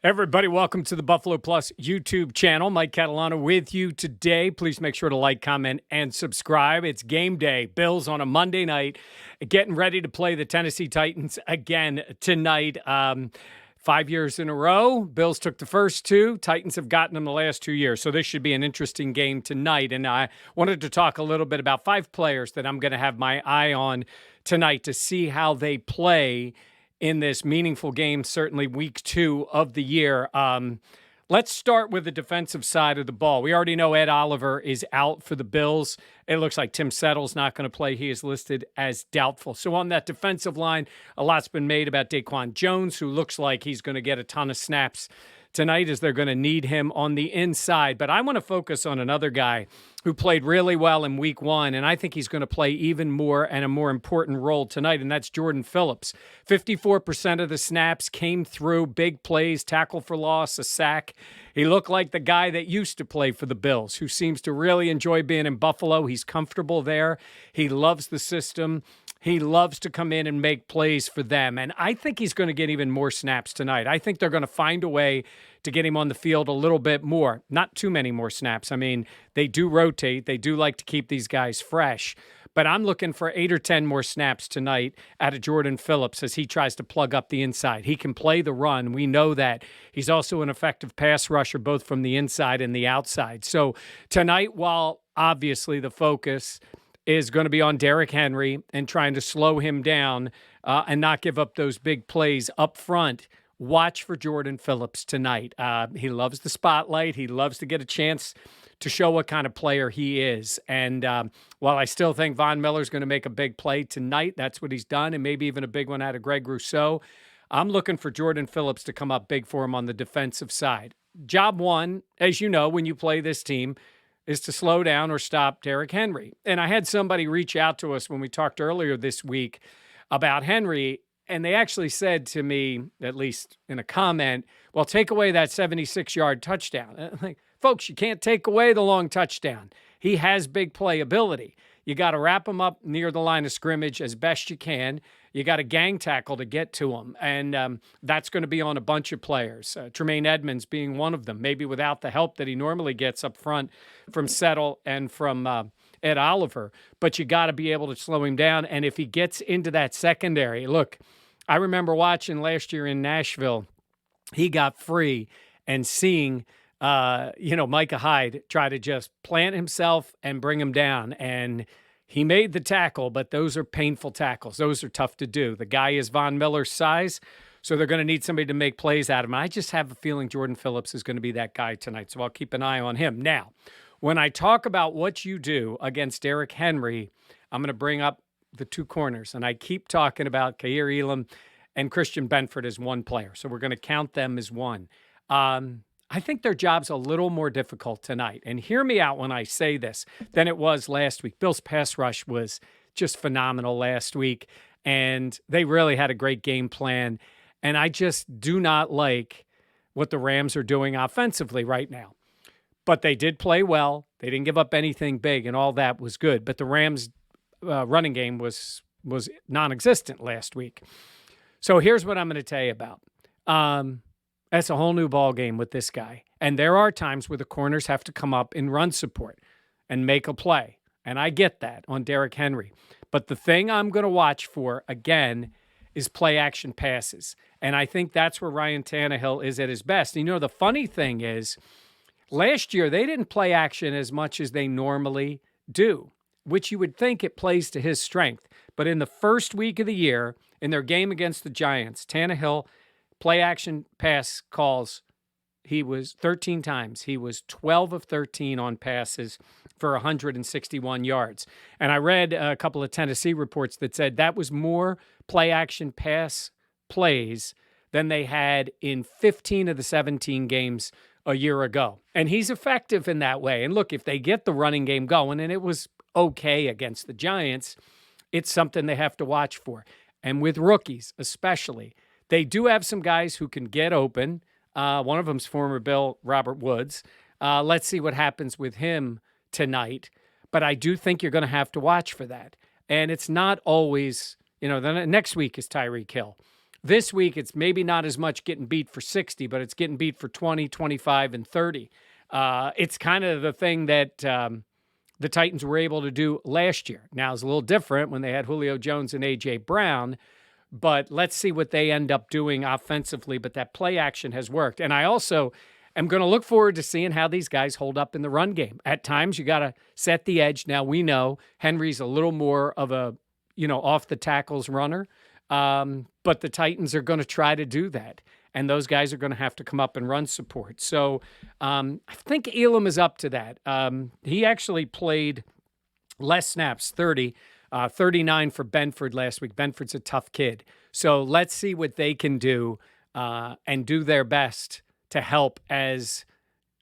Everybody, welcome to the Buffalo Plus YouTube channel. Mike Catalana with you today. Please make sure to like, comment, and subscribe. It's game day. Bills on a Monday night, getting ready to play the Tennessee Titans again tonight. 5 years in a row. Bills took the first two. Titans have gotten them the last 2 years. So this should be an interesting game tonight. And I wanted to talk a little bit about 5 players that I'm going to have my eye on tonight to see how they play in this meaningful game, certainly week 2 of the year. Let's start with the defensive side of the ball. We already know Ed Oliver is out for the Bills. It looks like Tim Settle's not going to play. He is listed as doubtful. So on that defensive line, a lot's been made about Daquan Jones, who looks like he's going to get a ton of snaps tonight as they're going to need him on the inside. But I want to focus on another guy who played really well in week 1, and I think he's going to play even more and a more important role tonight, and that's Jordan Phillips. 54% of the snaps came through big plays, tackle for loss, a sack. He looked like the guy that used to play for the Bills, who seems to really enjoy being in Buffalo. He's comfortable there. He loves the system. He loves to come in and make plays for them. And I think he's going to get even more snaps tonight. I think they're going to find a way to get him on the field a little bit more. Not too many more snaps. I mean, they do rotate. They do like to keep these guys fresh. But I'm looking for 8 or 10 more snaps tonight out of Jordan Phillips as he tries to plug up the inside. He can play the run. We know that. He's also an effective pass rusher, both from the inside and the outside. So tonight, while obviously the focus is going to be on Derrick Henry and trying to slow him down and not give up those big plays up front, watch for Jordan Phillips tonight. He loves the spotlight. He loves to get a chance to show what kind of player he is. And while I still think Von Miller's going to make a big play tonight, that's what he's done, and maybe even a big one out of Greg Rousseau, I'm looking for Jordan Phillips to come up big for him on the defensive side. Job one, as you know, when you play this team, is to slow down or stop Derrick Henry. And I had somebody reach out to us when we talked earlier this week about Henry, and they actually said to me, at least in a comment, well, take away that 76-yard touchdown. And I'm like, folks, you can't take away the long touchdown. He has big playability. You got to wrap him up near the line of scrimmage as best you can. You got a gang tackle to get to him, and that's going to be on a bunch of players. Tremaine Edmonds being one of them, maybe without the help that he normally gets up front from Settle and from Ed Oliver. But you got to be able to slow him down, and if he gets into that secondary, look, I remember watching last year in Nashville, he got free and seeing Micah Hyde try to just plant himself and bring him down. And he made the tackle, but those are painful tackles. Those are tough to do. The guy is Von Miller's size, so they're going to need somebody to make plays out of him. I just have a feeling Jordan Phillips is going to be that guy tonight, so I'll keep an eye on him. Now, when I talk about what you do against Derrick Henry, I'm going to bring up the 2 corners, and I keep talking about Kair Elam and Christian Benford as one player, so we're going to count them as one. I think their job's a little more difficult tonight. And hear me out when I say this than it was last week. Bill's pass rush was just phenomenal last week, and they really had a great game plan. And I just do not like what the Rams are doing offensively right now. But they did play well. They didn't give up anything big, and all that was good. But the Rams' running game was non-existent last week. So here's what I'm going to tell you about. That's a whole new ball game with this guy. And there are times where the corners have to come up in run support and make a play. And I get that on Derrick Henry. But the thing I'm going to watch for, again, is play-action passes. And I think that's where Ryan Tannehill is at his best. And, the funny thing is, last year they didn't play action as much as they normally do, which you would think it plays to his strength. But in the first week of the year, in their game against the Giants, Tannehill play-action pass calls, he was 13 times. He was 12 of 13 on passes for 161 yards. And I read a couple of Tennessee reports that said that was more play-action pass plays than they had in 15 of the 17 games a year ago. And he's effective in that way. And look, if they get the running game going, and it was okay against the Giants, it's something they have to watch for. And with rookies especially, they do have some guys who can get open. One of them's former Bill Robert Woods. Let's see what happens with him tonight. But I do think you're going to have to watch for that. And it's not always, the next week is Tyreek Hill. This week, it's maybe not as much getting beat for 60, but it's getting beat for 20, 25, and 30. It's kind of the thing that the Titans were able to do last year. Now, it's a little different when they had Julio Jones and A.J. Brown, but let's see what they end up doing offensively. But that play action has worked. And I also am going to look forward to seeing how these guys hold up in the run game. At times, you got to set the edge. Now, we know Henry's a little more of a, off the tackles runner, but the Titans are going to try to do that. And those guys are going to have to come up and run support. So I think Elam is up to that. He actually played less snaps, 30, 39 for Benford last week. Benford's a tough kid. So let's see what they can do and do their best to help, as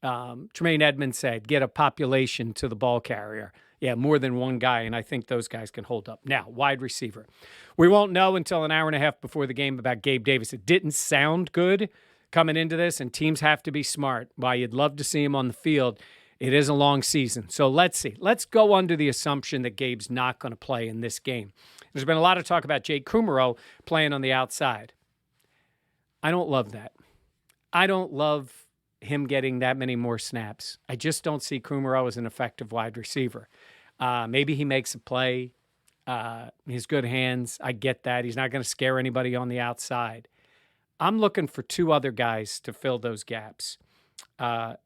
Tremaine Edmonds said, get a population to the ball carrier. Yeah, more than one guy, and I think those guys can hold up. Now, wide receiver. We won't know until an hour and a half before the game about Gabe Davis. It didn't sound good coming into this, and teams have to be smart. While you'd love to see him on the field, it is a long season. So let's see. Let's go under the assumption that Gabe's not going to play in this game. There's been a lot of talk about Jake Kumerow playing on the outside. I don't love that. I don't love him getting that many more snaps. I just don't see Kumerow as an effective wide receiver. Maybe he makes a play. His good hands, I get that. He's not going to scare anybody on the outside. I'm looking for two other guys to fill those gaps. I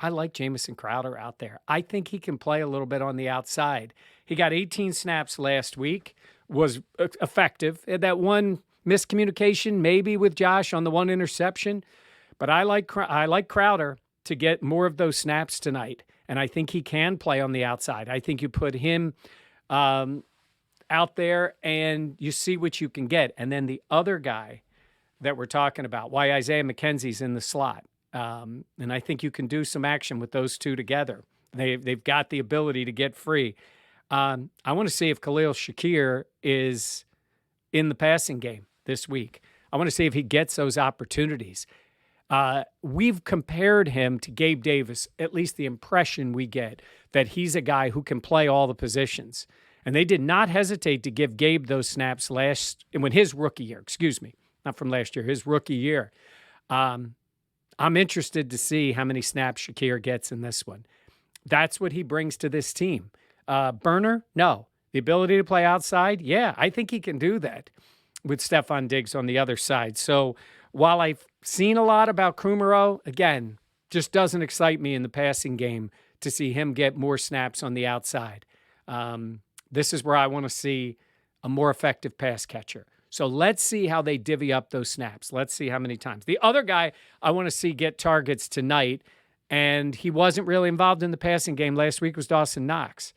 like Jamison Crowder out there. I think he can play a little bit on the outside. He got 18 snaps last week, was effective. Had that one miscommunication maybe with Josh on the one interception. But I like Crowder to get more of those snaps tonight, and I think he can play on the outside. I think you put him out there, and you see what you can get. And then the other guy that we're talking about, why Isaiah McKenzie's in the slot, and I think you can do some action with those two together. They've got the ability to get free. I want to see if Khalil Shakir is in the passing game this week. I want to see if he gets those opportunities. We've compared him to Gabe Davis, at least the impression we get, that he's a guy who can play all the positions. And they did not hesitate to give Gabe those snaps his rookie year, not from last year, his rookie year. I'm interested to see how many snaps Shakir gets in this one. That's what he brings to this team. Burner, no. The ability to play outside, yeah, I think he can do that with Stephon Diggs on the other side. So while I've seen a lot about Kumerow, again, just doesn't excite me in the passing game to see him get more snaps on the outside. This is where I want to see a more effective pass catcher. So let's see how they divvy up those snaps. Let's see how many times. The other guy I want to see get targets tonight, and he wasn't really involved in the passing game last week, was Dawson Knox,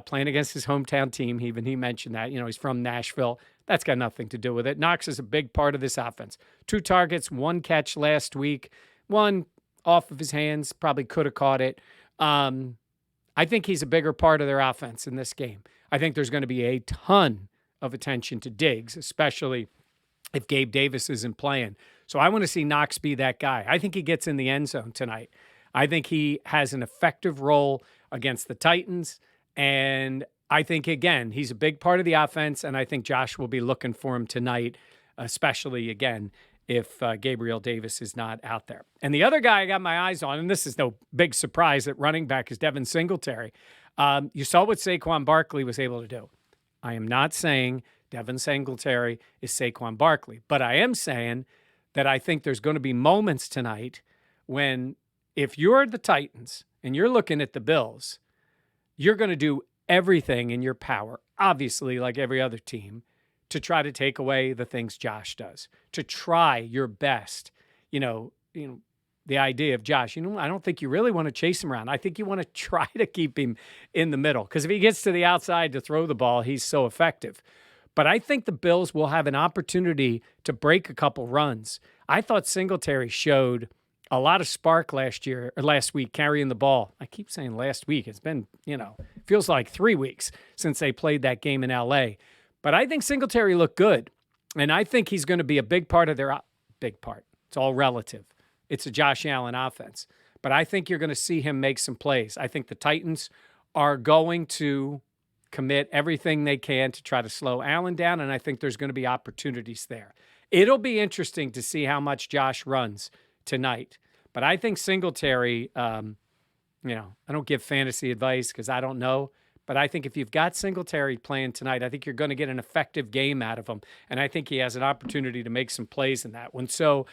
playing against his hometown team. He mentioned that. He's from Nashville. That's got nothing to do with it. Knox is a big part of this offense. 2 targets, 1 catch last week, 1 off of his hands, probably could have caught it. I think he's a bigger part of their offense in this game. I think there's going to be a ton of attention to Diggs, especially if Gabe Davis isn't playing. So I want to see Knox be that guy. I think he gets in the end zone tonight. I think he has an effective role against the Titans, and I think, again, he's a big part of the offense, and I think Josh will be looking for him tonight, especially, again, if Gabriel Davis is not out there. And the other guy I got my eyes on, and this is no big surprise at running back, is Devin Singletary. You saw what Saquon Barkley was able to do. I am not saying Devin Singletary is Saquon Barkley, but I am saying that I think there's going to be moments tonight when, if you're the Titans and you're looking at the Bills, you're going to do everything in your power, obviously, like every other team, to try to take away the things Josh does, to try your best. The idea of Josh, I don't think you really want to chase him around. I think you want to try to keep him in the middle, because if he gets to the outside to throw the ball, he's so effective. But I think the Bills will have an opportunity to break a couple runs. I thought Singletary showed a lot of spark last week carrying the ball. I keep saying last week. It's been, feels like 3 weeks since they played that game in L.A. But I think Singletary looked good, and I think he's going to be a big part of their big part. It's all relative. It's a Josh Allen offense. But I think you're going to see him make some plays. I think the Titans are going to commit everything they can to try to slow Allen down, and I think there's going to be opportunities there. It'll be interesting to see how much Josh runs tonight. But I think Singletary, I don't give fantasy advice because I don't know. But I think if you've got Singletary playing tonight, I think you're going to get an effective game out of him. And I think he has an opportunity to make some plays in that one. So,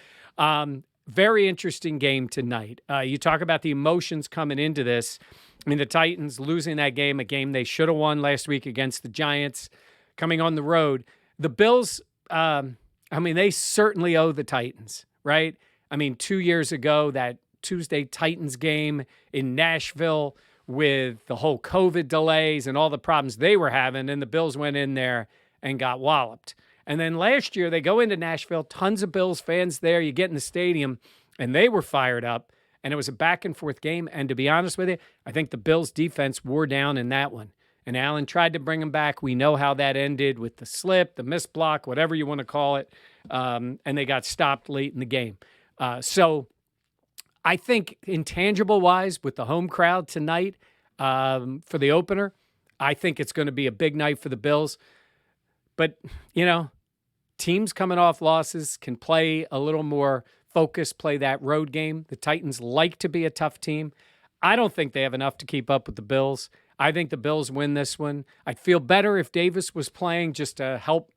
very interesting game tonight. You talk about the emotions coming into this. I mean, the Titans losing that game, a game they should have won last week against the Giants, coming on the road. The Bills, they certainly owe the Titans, right? I mean, 2 years ago, that Tuesday Titans game in Nashville with the whole COVID delays and all the problems they were having, and the Bills went in there and got walloped. And then last year, they go into Nashville, tons of Bills fans there. You get in the stadium, and they were fired up, and it was a back-and-forth game. And to be honest with you, I think the Bills' defense wore down in that one. And Allen tried to bring them back. We know how that ended with the slip, the missed block, whatever you want to call it, and they got stopped late in the game. So I think intangible-wise, with the home crowd tonight for the opener, I think it's going to be a big night for the Bills. But, teams coming off losses can play a little more focused, play that road game. The Titans like to be a tough team. I don't think they have enough to keep up with the Bills. I think the Bills win this one. I'd feel better if Davis was playing just to help,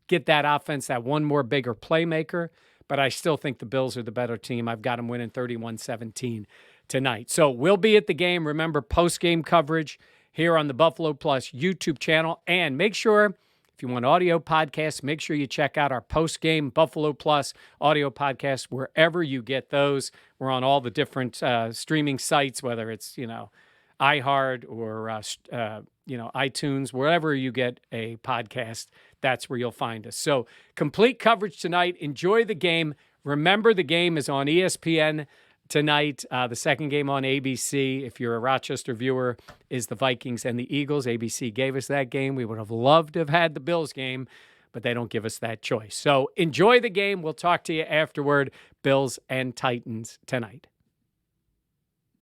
get that offense, that one more bigger playmaker. But I still think the Bills are the better team. I've got them winning 31-17 tonight. So we'll be at the game. Remember, post-game coverage here on the Buffalo Plus YouTube channel. And make sure, if you want audio podcasts, make sure you check out our post-game Buffalo Plus audio podcast wherever you get those. We're on all the different streaming sites, whether it's, iHeart or, iTunes, wherever you get a podcast, that's where you'll find us. So complete coverage tonight. Enjoy the game. Remember, the game is on ESPN tonight. The second game on ABC, if you're a Rochester viewer, is the Vikings and the Eagles. ABC gave us that game. We would have loved to have had the Bills game, but they don't give us that choice. So enjoy the game. We'll talk to you afterward. Bills and Titans tonight.